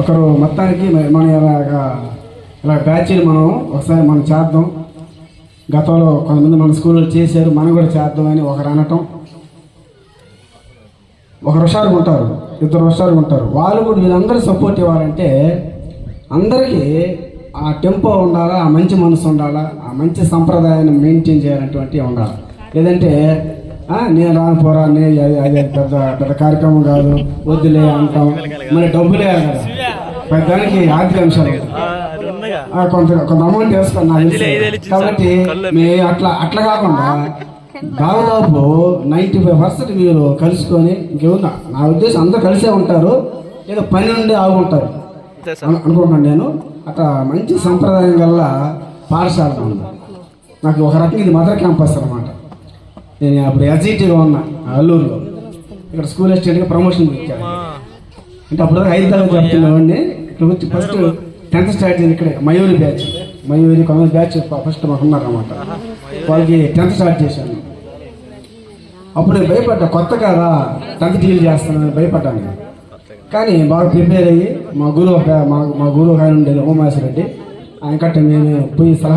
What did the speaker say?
ఒకరు మొత్తానికి మన ఇలా బ్యాచీలు మనం ఒకసారి మనం చేద్దాం. గతంలో కొంతమంది మన స్కూల్లో చేశారు, మనం కూడా చేద్దామని ఒకరు అనటం. ఒకరు హుషారుగా ఉంటారు, ఇద్దరు హుషారుగా ఉంటారు. వాళ్ళు కూడా వీళ్ళందరూ సపోర్ట్ ఇవ్వాలంటే అందరికీ ఆ టెంపో ఉండాలా, ఆ మంచి మనసు ఉండాలా, ఆ మంచి సంప్రదాయాన్ని మెయింటైన్ చేయాలంటువంటివి ఉండాలి. లేదంటే నేను రానుపోరా, అది పెద్ద పెద్ద కార్యక్రమం కాదు, వద్దులే అంటాం. మరి డబ్బులే కదా దానికి ఆర్థిక అంశాలు కొంత అమౌంట్ వేసుకోండి నాకు తెలుసు. కాబట్టి అట్లా కాకుండా దాదాపు 95% మీరు కలుసుకొని ఇంకేముందా నా ఉద్దేశం అందరూ కలిసే ఉంటారు, ఏదో పని నుండి ఆగుంటారు అనుకుంటున్నాను నేను. అట్లా మంచి సంప్రదాయం గల పాఠశాల ఉంది. నాకు ఒక రకంగా ఇది మదర్ క్యాంపస్ అనమాట. నేను అప్పుడు ఎస్జిటీగా ఉన్నా అల్లూరులో. ఇక్కడ స్కూల్ అసిస్టెంట్గా ప్రమోషన్ ఇచ్చాను. అంటే అప్పుడు హైదరాబాద్ చెప్తున్నామండి. ఇక్కడ వచ్చి ఫస్ట్ 10th స్టార్ట్ చేసింది ఇక్కడే Mayuri batch. Mayuri Congress batch first మాకు ఉన్నారనమాట. వాళ్ళకి 10th స్టార్ట్ చేశాను. అప్పుడు నేను భయపడ్డా, కొత్త కదా 10th డీల్ చేస్తానని భయపడ్డాను. కానీ బాగా ప్రిపేర్ అయ్యి మా గురువు ఆయన ఉండేది ఓమాశ్వరెడ్డి, ఆయన కట్ట మేము పోయి సలహా